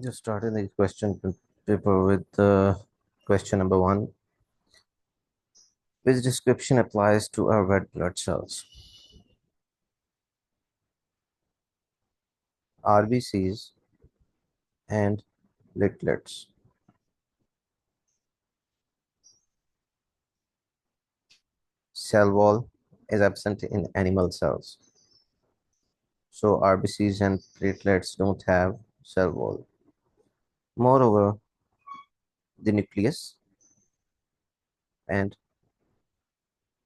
Just started the question paper with question number one. Which description applies to our red blood cells? RBCs and platelets. Cell wall is absent in animal cells. So RBCs and platelets don't have cell wall. Moreover, the nucleus and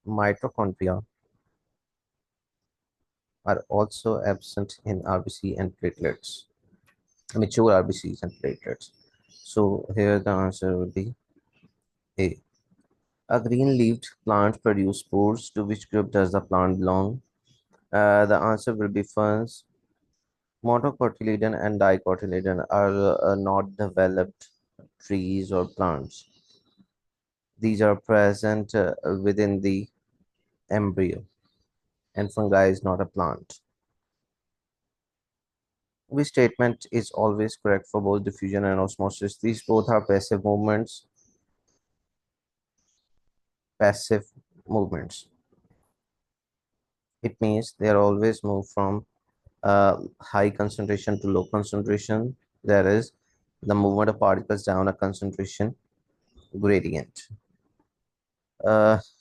mitochondria are also absent in RBC and platelets, mature RBCs and platelets. So here the answer will be A. A green-leaved plant produce spores. To which group does the plant belong? The answer will be ferns. Monocotyledon and dicotyledon are not developed trees or plants. These are present within the embryo, and fungi is not a plant. Which statement is always correct for both diffusion and osmosis? These both are passive movements. Passive movements. It means they are always moved from high concentration to low concentration. There is the movement of particles down a concentration gradient.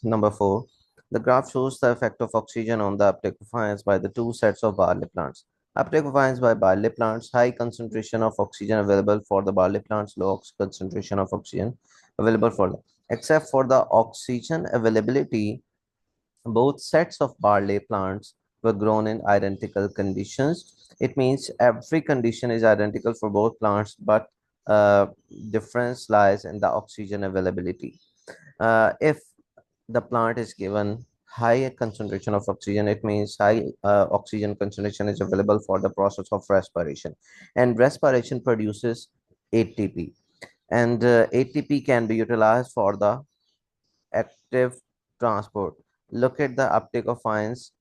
Number four, the graph shows the effect of oxygen on the uptake of ions by the two sets of barley plants. Uptake of ions by barley plants, high concentration of oxygen available for the barley plants, low concentration of oxygen available for them. Except for the oxygen availability, both sets of barley plants were grown in identical conditions. It means every condition is identical for both plants, but difference lies in the oxygen availability. If the plant is given high concentration of oxygen, it means high oxygen concentration is available for the process of respiration. And respiration produces ATP. And ATP can be utilized for the active transport. Look at the uptake of ions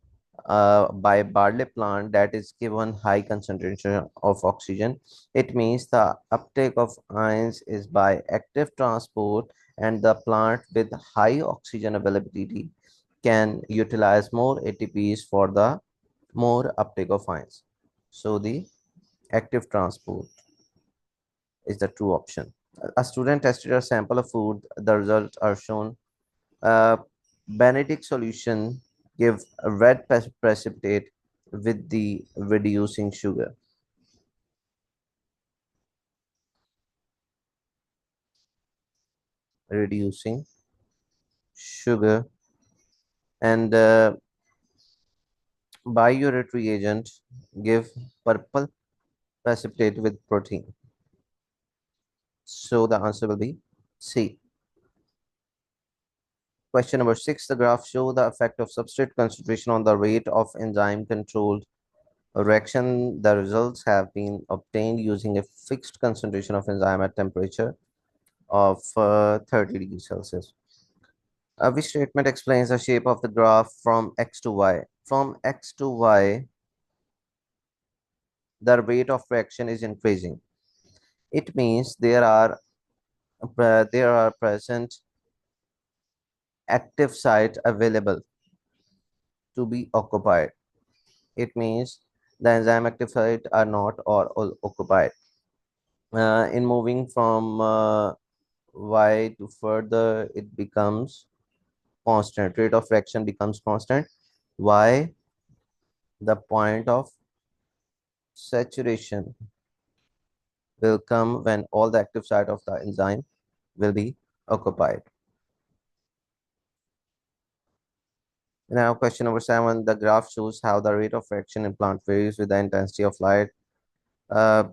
by barley plant that is given high concentration of oxygen. It means the uptake of ions is by active transport, and the plant with high oxygen availability can utilize more ATPs for the more uptake of ions. So the active transport is the true option. A student tested a sample of food. The results are shown. uh, Benedict solution give a red precipitate with the reducing sugar. Reducing sugar and bioretry agent give purple precipitate with protein. So the answer will be C. Question number 6. The graph show the effect of substrate concentration on the rate of enzyme controlled reaction. The results have been obtained using a fixed concentration of enzyme at temperature of 30 degrees Celsius. Which statement explains the shape of the graph from x to y? From x to y, the rate of reaction is increasing. It means there are present active sites available to be occupied. It means the enzyme active sites are not or all occupied. In moving from y to further, it becomes constant. Rate of reaction becomes constant. Y, the point of saturation, will come when all the active site of the enzyme will be occupied. Now, question number 7. The graph shows how the rate of reaction in plant varies with the intensity of light. Uh,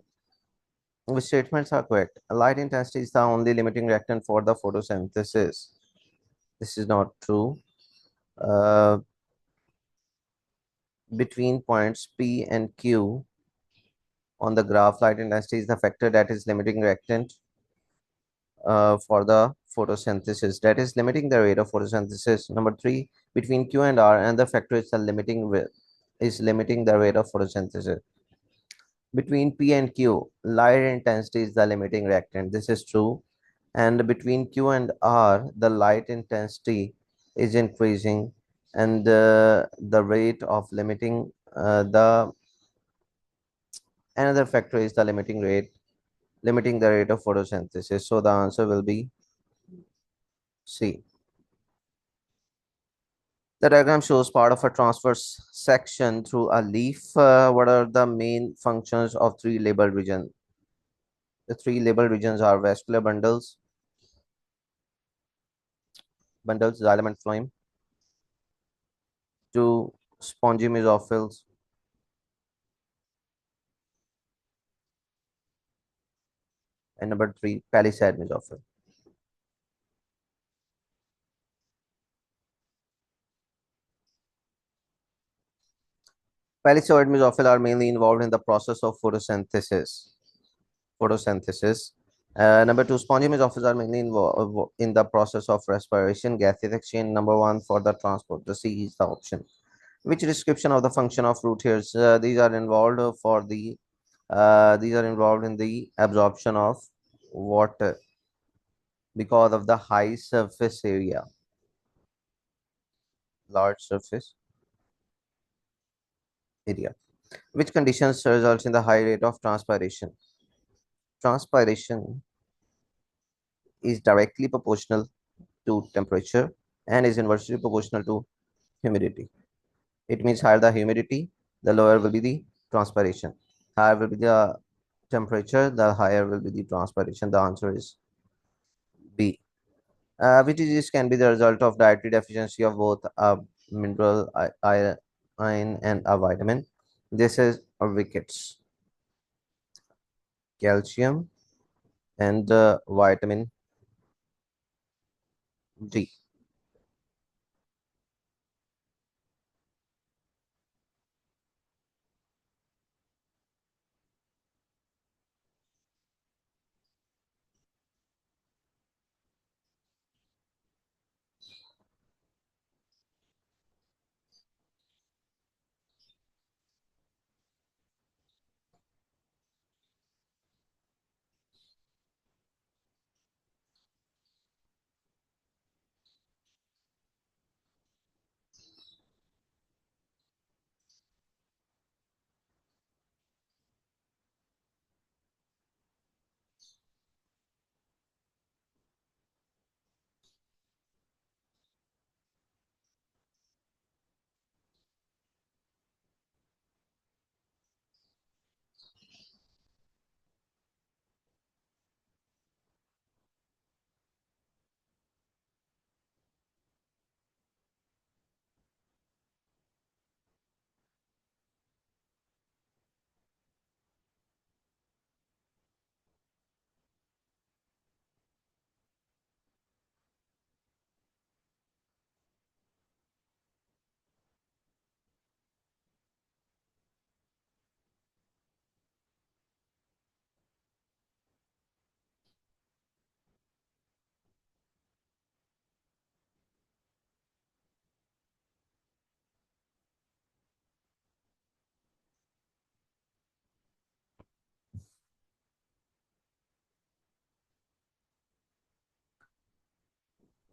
which statements are correct? Light intensity is the only limiting reactant for the photosynthesis. This is not true. Uh, Between points P and Q on the graph, light intensity is the factor that is limiting reactant for the photosynthesis, that is limiting the rate of photosynthesis. Number 3, between Q and R, and the factor is the limiting the rate of photosynthesis. Between P and Q, light intensity is the limiting reactant. This is true. And between Q and R, the light intensity is increasing, and the rate of limiting the another factor is the limiting the rate of photosynthesis. So the answer will be C. The diagram shows part of a transverse section through a leaf. What are the main functions of three labeled regions? The three labeled regions are vascular bundles, xylem and phloem, two spongy mesophils, and number three, palisade mesophil. Palisade mesophil are mainly involved in the process of photosynthesis. Number two, spongy mesophils are mainly involved in the process of respiration, gaseous exchange. Number one, for the transport. The C is the option. Which description of the function of root hairs? These are involved in the absorption of water because of the high surface area, large surface area. Which conditions results in the high rate of transpiration? Transpiration is directly proportional to temperature and is inversely proportional to humidity. It means higher the humidity, the lower will be the transpiration. Higher will be the temperature, the higher will be the transpiration. The answer is B. Which disease can be the result of dietary deficiency of both a mineral, iron, and a vitamin. This is a rickets, calcium, and vitamin D.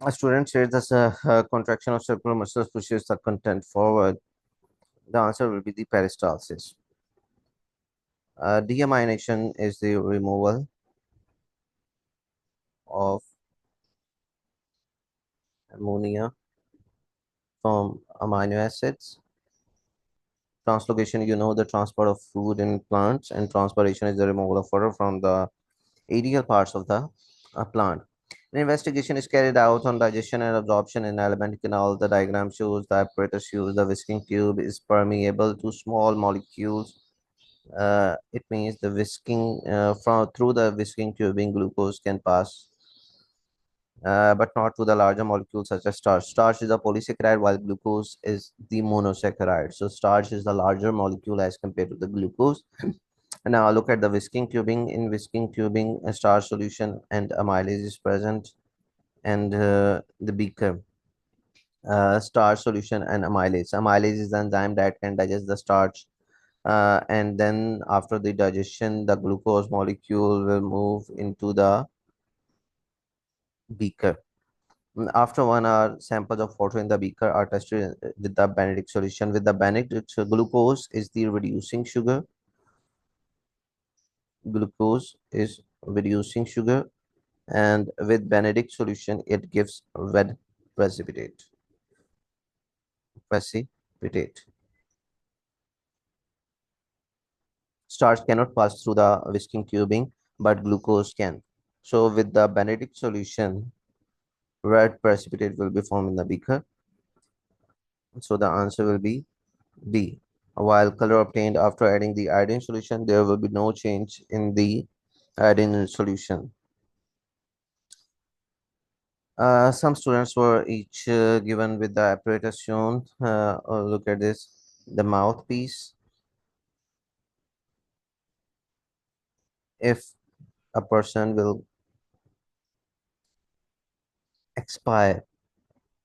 A student says that a contraction of circular muscles pushes the content forward. The answer will be the peristalsis. Deamination is the removal of ammonia from amino acids. Translocation, the transport of food in plants, and transpiration is the removal of water from the aerial parts of the plant. An investigation is carried out on digestion and absorption in alimentic canal. The diagram shows the apparatus used. The whisking tube is permeable to small molecules. It means the whisking from through the whisking tubing, glucose can pass, but not to the larger molecules such as starch. Starch is a polysaccharide, while glucose is the monosaccharide. So starch is the larger molecule as compared to the glucose. And now look at the whisking tubing. In whisking tubing, a starch solution and amylase is present, and the beaker. Starch solution and amylase. Amylase is the enzyme that can digest the starch. And then after the digestion, the glucose molecule will move into the beaker. After 1 hour, samples of water in the beaker are tested with the Benedict solution. With the Benedict, glucose is the reducing sugar. Glucose is reducing sugar, and with Benedict solution, it gives red precipitate. Precipitate. Starch cannot pass through the whisking tubing, but glucose can. So with the Benedict solution, red precipitate will be formed in the beaker. So the answer will be D. While color obtained after adding the iodine solution, there will be no change in the iodine solution. Some students were each given with the apparatus shown. Look at this, the mouthpiece. If a person will expire,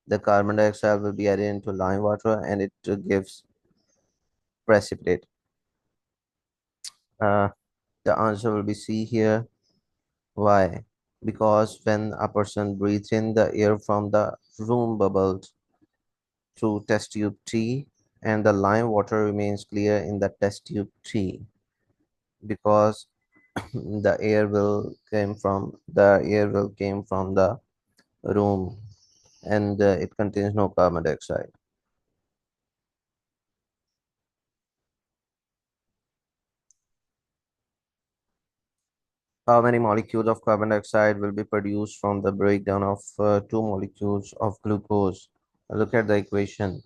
the carbon dioxide will be added into lime water and it gives precipitate. Uh, the answer will be C here. Why? Because when a person breathes in, the air from the room bubbles through test tube T and the lime water remains clear in the test tube T because the air will came from the room and it contains no carbon dioxide. How many molecules of carbon dioxide will be produced from the breakdown of two molecules of glucose? Look at the equation.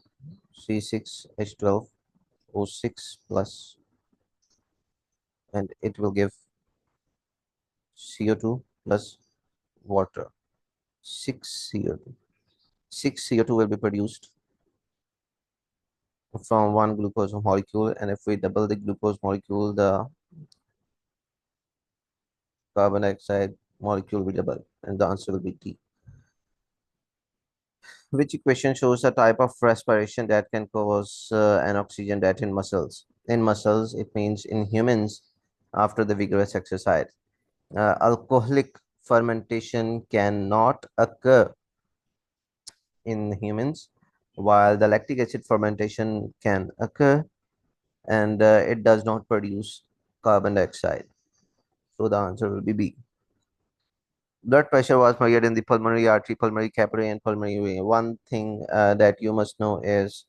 C6H12O6 plus, and it will give CO2 plus water. 6 CO2. 6 CO2 will be produced from one glucose molecule, and if we double the glucose molecule, the carbon dioxide molecule will double, and the answer will be D. Which equation shows the type of respiration that can cause an oxygen debt in muscles? In muscles, it means in humans after the vigorous exercise. Alcoholic fermentation cannot occur in humans, while the lactic acid fermentation can occur and it does not produce carbon dioxide. So the answer will be B. Blood pressure was measured in the pulmonary artery, pulmonary capillary, and pulmonary vein. One thing that you must know is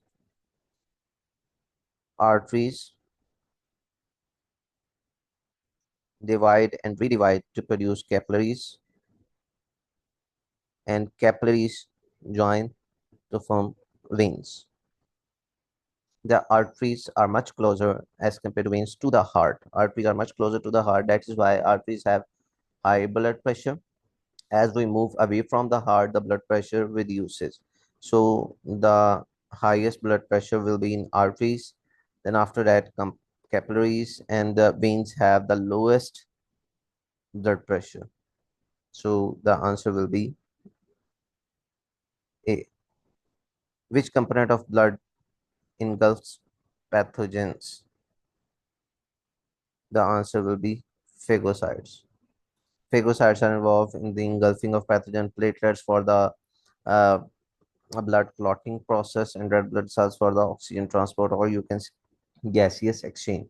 arteries divide and redivide to produce capillaries, and capillaries join to form veins. The arteries are much closer as compared to veins to the heart. Arteries are much closer to the heart. That is why arteries have high blood pressure. As we move away from the heart, the blood pressure reduces. So the highest blood pressure will be in arteries. Then after that come capillaries, and the veins have the lowest blood pressure. So the answer will be A. Which component of blood engulfs pathogens? The answer will be phagocytes. Phagocytes are involved in the engulfing of pathogen platelets for the uh, blood clotting process and red blood cells for the oxygen transport, or you can say gaseous exchange.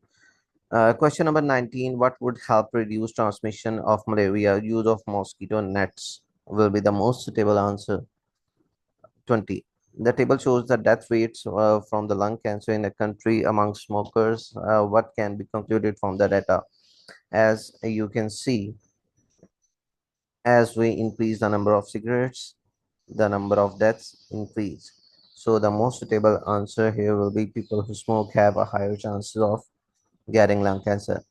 Question number 19. What would help reduce transmission of malaria? Use of mosquito nets will be the most suitable answer. 20. The table shows the death rates from the lung cancer in a country among smokers. What can be concluded from the data? As you can see, as we increase the number of cigarettes, the number of deaths increase. So the most suitable answer here will be people who smoke have a higher chances of getting lung cancer.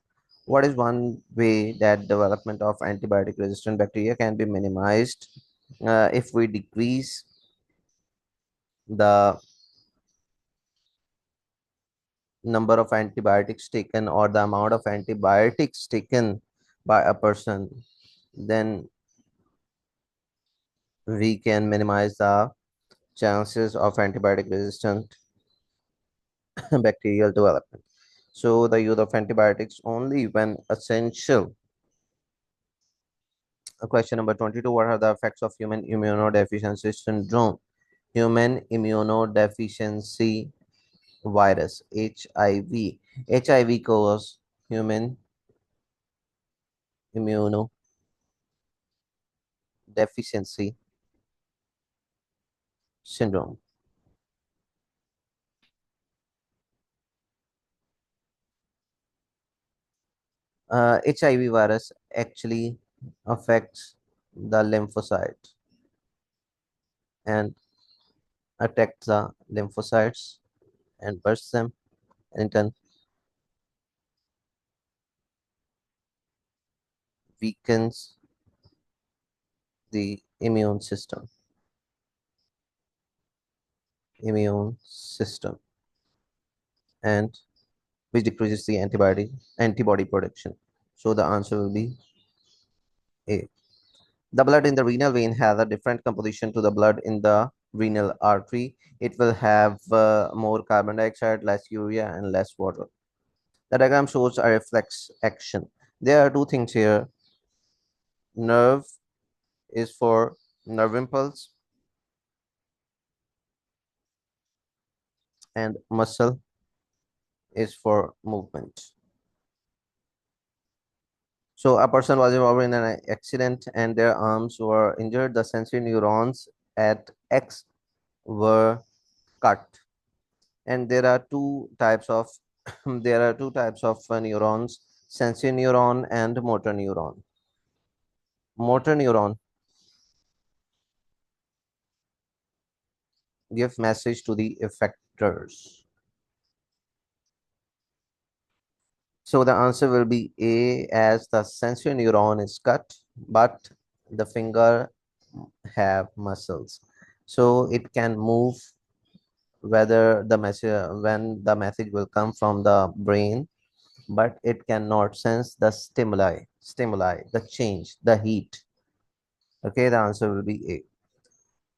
What is one way that development of antibiotic resistant bacteria can be minimized? If we decrease the number of antibiotics taken or the amount of antibiotics taken by a person, then we can minimize the chances of antibiotic resistant bacterial development. So the use of antibiotics only when essential. Question number 22. What are the effects of human immunodeficiency syndrome? Human immunodeficiency virus, HIV. HIV causes human immunodeficiency syndrome. HIV virus actually affects the lymphocyte and attacks the lymphocytes and bursts them, and in turn weakens the immune system, and which decreases the antibody production. So the answer will be A. The blood in the renal vein has a different composition to the blood in the renal artery. It will have more carbon dioxide, less urea, and less water. The diagram shows a reflex action. There are two things here. Nerve is for nerve impulse, and muscle is for movement. So a person was involved in an accident and their arms were injured. The sensory neurons at X were cut. And there are two types of there are two types of neurons: sensory neuron and motor neuron. Motor neuron give message to the effectors. So the answer will be A, as the sensory neuron is cut, but the finger have muscles. So it can move whether the message when the message will come from the brain, but it cannot sense the stimuli, the change, the heat. Okay, the answer will be A.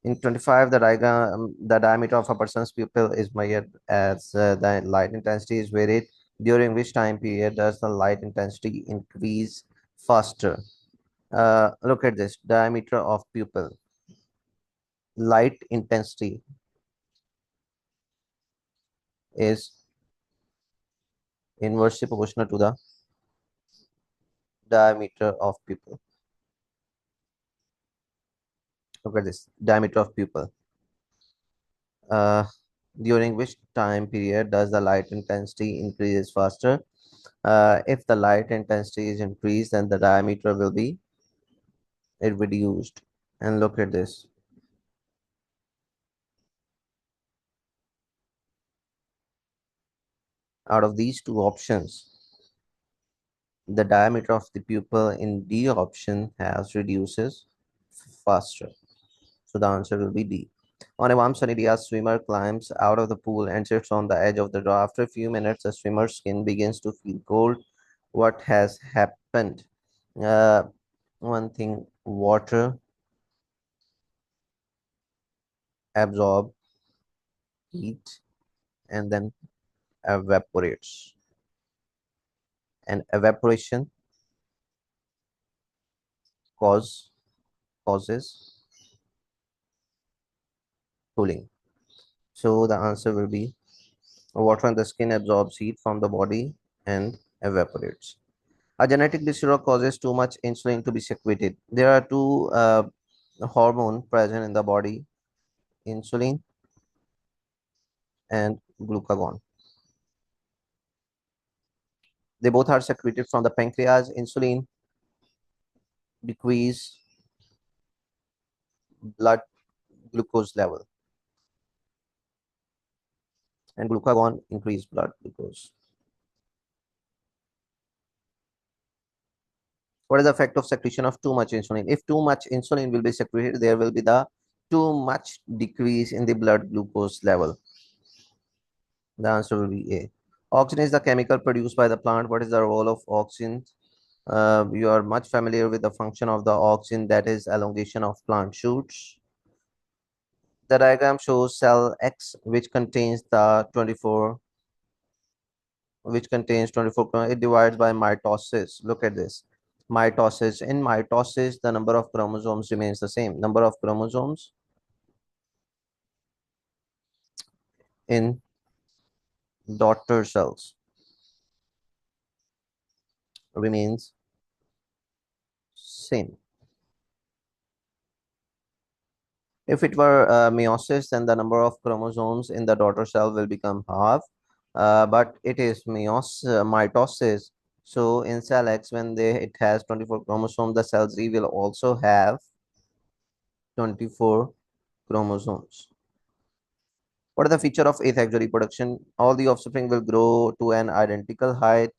In 25, the diameter of a person's pupil is measured as the light intensity is varied. During which time period does the light intensity increase faster? Look at this diameter of pupil. Light intensity is inversely proportional to the diameter of pupil. Look at this diameter of pupil. Uh, During which time period does the light intensity increases faster? If the light intensity is increased, then the diameter will be reduced. And look at this. Out of these two options, the diameter of the pupil in D option has reduces faster. So the answer will be D. On a warm sunny day, a swimmer climbs out of the pool and sits on the edge of the draw. After a few minutes, the swimmer's skin begins to feel cold. What has happened? Uh, One thing, water absorb heat and then evaporates. And evaporation cause causes cooling. So the answer will be water on the skin absorbs heat from the body and evaporates. A genetic disorder causes too much insulin to be secreted. There are two hormones present in the body: insulin and glucagon. They both are secreted from the pancreas. Insulin decrease blood glucose level, and glucagon increase blood glucose. What is the effect of secretion of too much insulin? If too much insulin will be secreted, there will be the too much decrease in the blood glucose level. The answer will be A. Oxygen is the chemical produced by the plant. What is the role of oxygen? You are much familiar with the function of the oxygen, that is elongation of plant shoots. The diagram shows cell X, which contains the 24 which contains 24 chromosomes. It divides by mitosis. Look at this. Mitosis. In mitosis, the number of chromosomes remains the same. Number of chromosomes in daughter cells remains same. If it were meiosis, then the number of chromosomes in the daughter cell will become half. But it is mitosis. So in cell X, when it has 24 chromosomes, the cell Z will also have 24 chromosomes. What are the feature of asexual reproduction? All the offspring will grow to an identical height.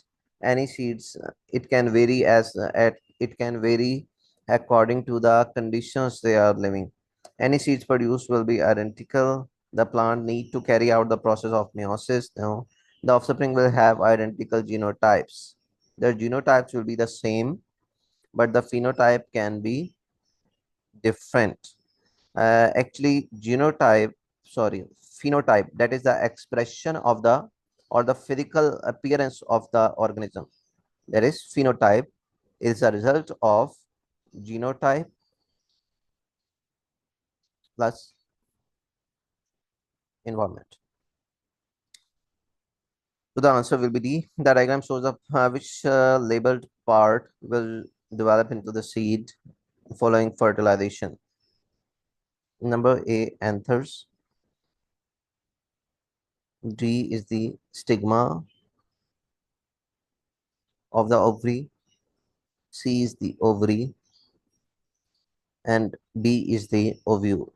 Any seeds, it can vary it can vary according to the conditions they are living. Any seeds produced will be identical. The plant need to carry out the process of meiosis. Now, the offspring will have identical genotypes. Their genotypes will be the same, but the phenotype can be different. Actually, phenotype, that is the expression of the or the physical appearance of the organism. That is, phenotype is a result of genotype plus environment. So the answer will be D. The diagram shows up which labeled part will develop into the seed following fertilization. Number A, anthers. D is the stigma of the ovary. C is the ovary. And D is the ovule.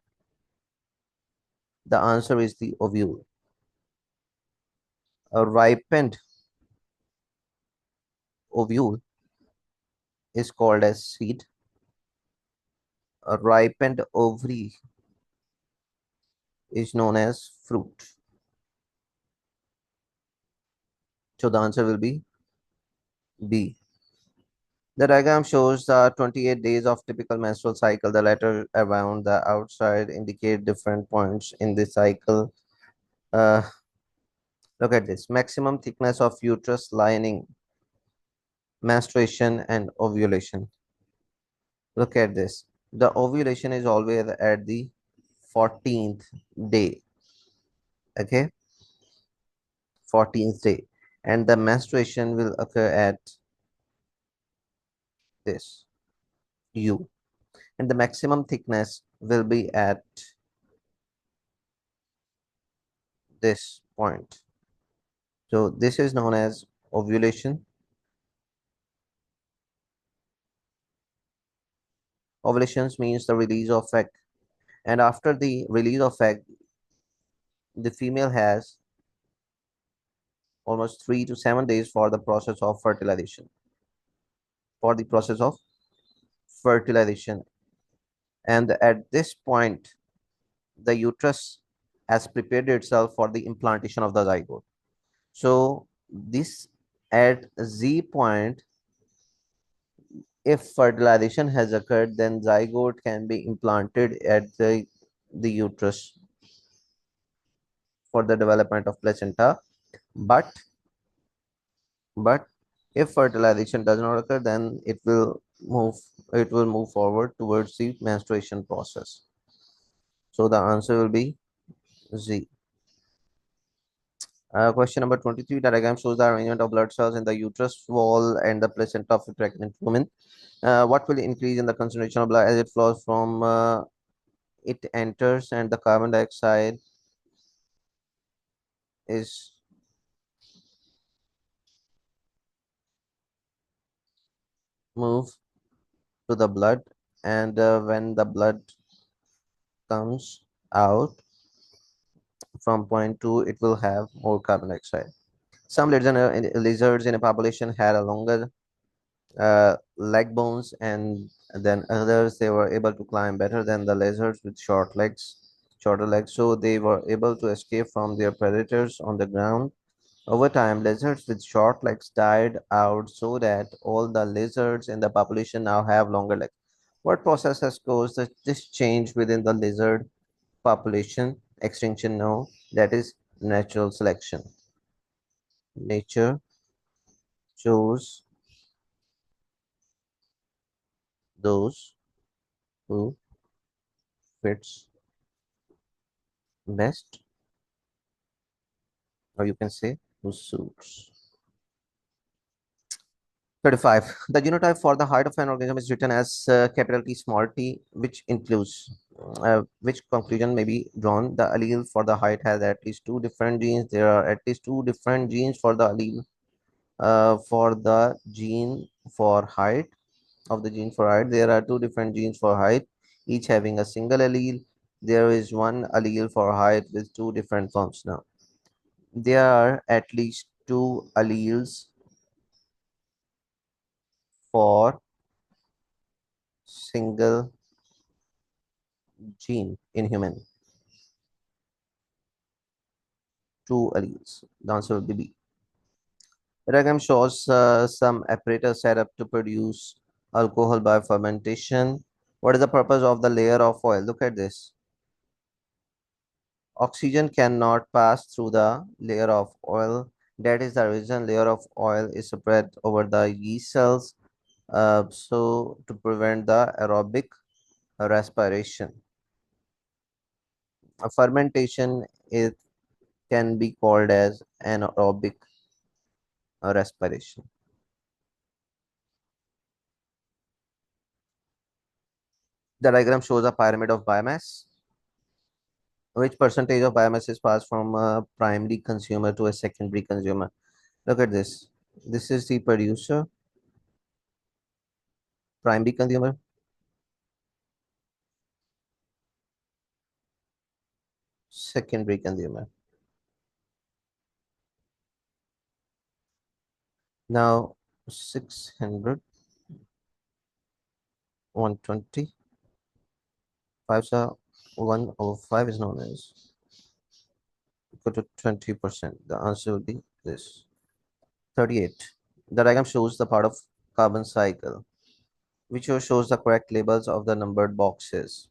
The answer is the ovule. A ripened ovule is called as seed. A ripened ovary is known as fruit. So the answer will be B. The diagram shows the 28 days of typical menstrual cycle. The letter around the outside indicate different points in the cycle. Uh, Look at this. Maximum thickness of uterus lining, menstruation and ovulation. Look at this. The ovulation is always at the 14th day. Okay, 14th day. And the menstruation will occur at this U. And the maximum thickness will be at this point. So this is known as ovulation. Ovulations means the release of egg. And after the release of egg, the female has almost 3 to 7 days for the process of fertilization. For the process of fertilization. And at this point, the uterus has prepared itself for the implantation of the zygote. So this at Z point, if fertilization has occurred, then zygote can be implanted at the uterus for the development of placenta. But but if fertilization does not occur, then it will move forward towards the menstruation process. So the answer will be Z. Question number 23. The diagram shows the arrangement of blood cells in the uterus wall and the placenta of a pregnant woman. What will increase in the concentration of blood as it flows from it enters, and the carbon dioxide is moved to the blood, and when the blood comes out from point 2, it will have more carbon dioxide. Some lizards in a population had a longer leg bones, and then others they were able to climb better than the lizards with shorter legs, so they were able to escape from their predators on the ground. Over time, lizards with short legs died out so that all the lizards in the population now have longer legs. What process has caused this change within the lizard population? Extinction? No, that is natural selection. Nature chose those who fits best, or you can say who suits. 35. The genotype for the height of an organism is written as capital T small t, which includes which conclusion may be drawn. The allele for the height has at least two different genes. There are at least two different genes for the allele for the gene for height of the gene for height. There are two different genes for height, each having a single allele. There is one allele for height with two different forms. Now, there are at least two alleles for single gene in human. Two alleles. The answer will be B. The diagram shows some apparatus set up to produce alcohol by fermentation. What is the purpose of the layer of oil? Look at this. Oxygen cannot pass through the layer of oil. That is the reason layer of oil is spread over the yeast cells. So to prevent the aerobic respiration. A fermentation is can be called as anaerobic respiration. The diagram shows a pyramid of biomass. Which percentage of biomass is passed from a primary consumer to a secondary consumer? Look at this. This is the producer, primary consumer, secondary consumer. Now 600, 120, 5 so 1 over 5 is known as equal to 20%. The answer will be this. 38. The diagram shows the part of carbon cycle, which shows the correct labels of the numbered boxes.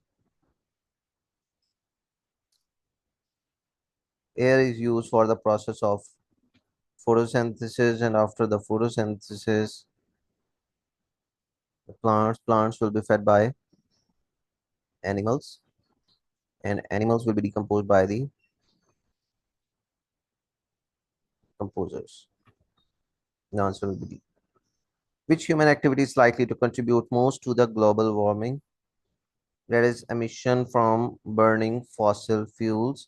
Air is used for the process of photosynthesis, and after the photosynthesis, the plants will be fed by animals, and animals will be decomposed by the composers. The answer will be D. Which human activity is likely to contribute most to the global warming? That is emission from burning fossil fuels.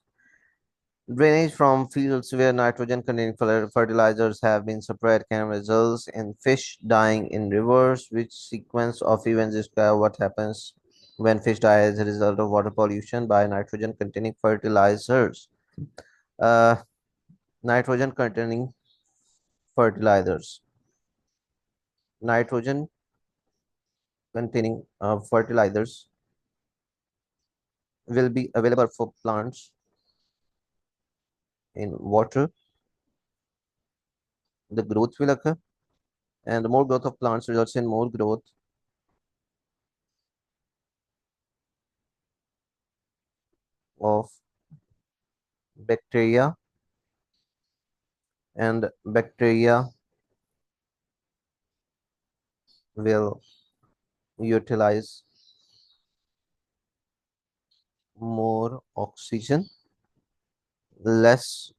Drainage from fields where nitrogen containing fertilizers have been spread can result in fish dying in rivers. Which sequence of events describe what happens when fish die as a result of water pollution by nitrogen containing fertilizers? Uh, Nitrogen containing fertilizers. Nitrogen containing fertilizers will be available for plants in water. The growth will occur, and the more growth of plants results in more growth of bacteria, and bacteria will utilize more oxygen. Less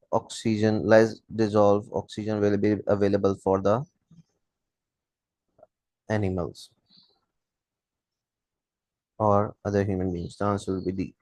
dissolved oxygen will be available for the animals or other human beings. The answer will be D.